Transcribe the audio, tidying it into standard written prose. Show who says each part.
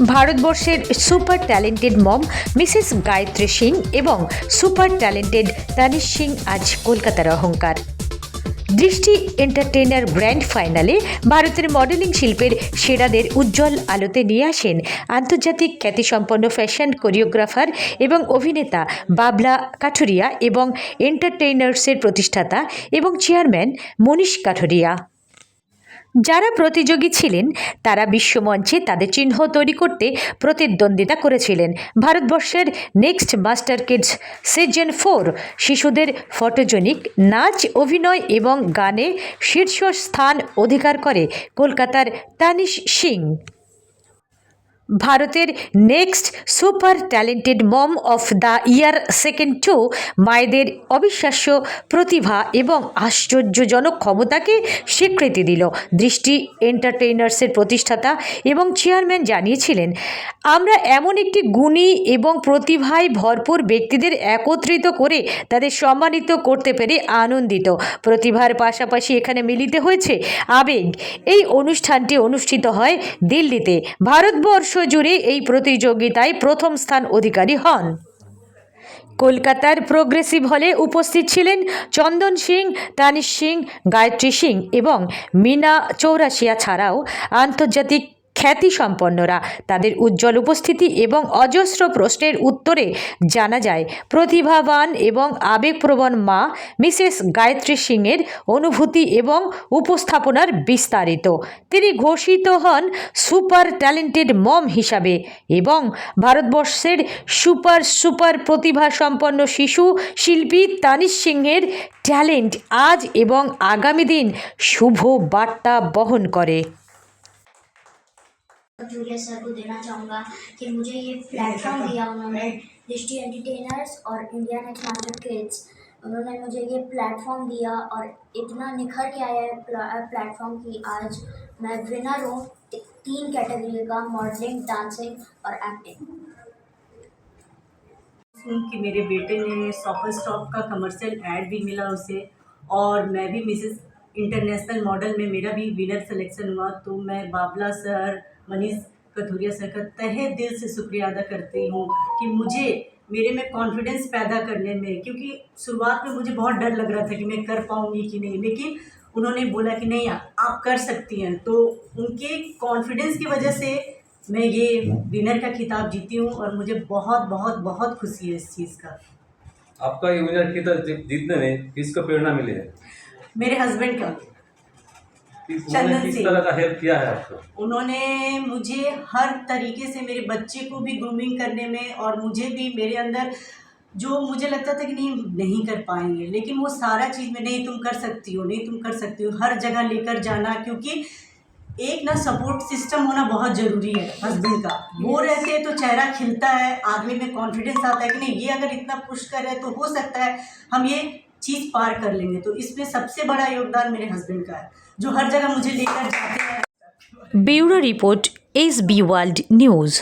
Speaker 1: ভারতবর্ষের super talented মম Mrs Gayatri Singh এবং super talented Tanish Singh আজ কলকাতার অহংকার। দৃষ্টি এন্টারটেইনার গ্র্যান্ড ফাইনালে ভারতের মডেলিং শিল্পের সেরাদের উজ্জ্বল আলোতে নিয়ে আসেন আন্তর্জাতিক খ্যাতিসম্পন্ন ফ্যাশন কোরিওগ্রাফার এবং অভিনেতা বাবলা কাঠুরিয়া এবং এন্টারটেইনার্সের প্রতিষ্ঠাতা এবং চেয়ারম্যান মনীষ কাঠুরিয়া। যারা প্রতিযোগী ছিলেন তারা বিশ্বমঞ্চে তাদের চিহ্ন তৈরি করতে প্রতিদ্বন্দ্বিতা করেছিলেন। ভারতবর্ষের নেক্সট মাস্টার কিডস সিজন 4 শিশুদের ফটোজেনিক নাচ, অভিনয় এবং গানে শীর্ষস্থান অধিকার করে কলকাতার তানিশ সিং। ভারতের next super talented mom of the year second 2 মায়েদের অবিশ্বাস্য প্রতিভা এবং আশ্চর্যজনক ক্ষমতাকে স্বীকৃতি দিল। দৃষ্টি এন্টারটেইনার্সের প্রতিষ্ঠাতা এবং চেয়ারম্যান জানিয়েছিলেন, আমরা এমন একটি গুণী এবং প্রতিভায় ভরপুর ব্যক্তিদের একত্রিত করে তাদের সম্মানিত করতে পেরে আনন্দিত। প্রতিভার পাশাপাশি এখানে মিলিত হয়েছে আবেগ। এই অনুষ্ঠানটি অনুষ্ঠিত হয় দিল্লিতে। ভারতবর্ষ জুড়ে এই প্রতিযোগিতায় প্রথম স্থান অধিকারী হন। কলকাতার প্রোগ্রেসিভ হলে উপস্থিত ছিলেন চন্দন সিং, তানিশ সিং, গায়ত্রী সিং এবং মীনা চৌরাশিয়া ছাড়াও আন্তর্জাতিক খ্যাতিসম্পন্নরা। তাদের উজ্জ্বল উপস্থিতি এবং অজস্র প্রশ্নের উত্তরে জানা যায় প্রতিভাবান এবং আবেগপ্রবণ মা মিসেস গায়ত্রী সিংয়ের অনুভূতি এবং উপস্থাপনার বিস্তারিত। তিনি ঘোষিত হন সুপার ট্যালেন্টেড মম হিসাবে এবং ভারতবর্ষের সুপার প্রতিভাসম্পন্ন শিশু শিল্পী তানিশ সিংয়ের ট্যালেন্ট আজ এবং আগামী দিন শুভ বার্তা বহন করে।
Speaker 2: कटुरिया सर को देना चाहूँगा कि मुझे ये प्लेटफॉर्म दिया उन्होंने, दृष्टि एंटरटेनर्स और इंडिया नेक्स्ट मास्टर किड्स, उन्होंने मुझे ये प्लेटफॉर्म दिया और इतना निखर के आया है प्लेटफॉर्म की आज मैं विनर हूँ 3 कैटेगरी का, मॉडलिंग, डांसिंग और एक्टिंग।
Speaker 3: कि मेरे बेटे ने सॉपर स्टॉप का कमर्शियल ऐड भी मिला उसे और मैं भी मिसेस इंटरनेशनल मॉडल में मेरा भी विनर सिलेक्शन हुआ। तो मैं बाबला सर, मनीष कठुरिया सर का तहे दिल से शुक्रिया अदा करती हूँ कि मुझे मेरे में कॉन्फिडेंस पैदा करने में, क्योंकि शुरुआत में मुझे बहुत डर लग रहा था कि मैं कर पाऊँगी कि नहीं, लेकिन उन्होंने बोला कि नहीं आप कर सकती हैं। तो उनके कॉन्फिडेंस की वजह से मैं ये विनर का खिताब जीती हूँ और मुझे बहुत बहुत बहुत खुशी है इस चीज़ का।
Speaker 4: आपका ये विनर खिताब जीतने में किसको प्रेरणा मिली है?
Speaker 3: मेरे हस्बैंड का,
Speaker 4: उन्होंने किस तरह का हेल्प किया है आपको?
Speaker 3: उन्होंने मुझे हर तरीके से मेरे बच्चे को भी ग्रूमिंग करने में और मुझे भी मेरे अंदर जो मुझे लगता था कि नहीं कर पाएंगे, लेकिन वो सारा चीज़ में नहीं तुम कर सकती हो, नहीं तुम कर सकती हो, हर जगह लेकर जाना। क्योंकि एक ना सपोर्ट सिस्टम होना बहुत ज़रूरी है हस्बैंड का। वो रहते हैं तो चेहरा खिलता है, आदमी में कॉन्फिडेंस आता है कि नहीं ये अगर इतना पुश कर रहे हैं तो हो सकता है हम ये चीज़ पार कर लेंगे। तो इसमें सबसे बड़ा योगदान मेरे हस्बैंड का है, जो हर जगह मुझे लेकर जाते हैं।
Speaker 1: Bureau report, SB world news.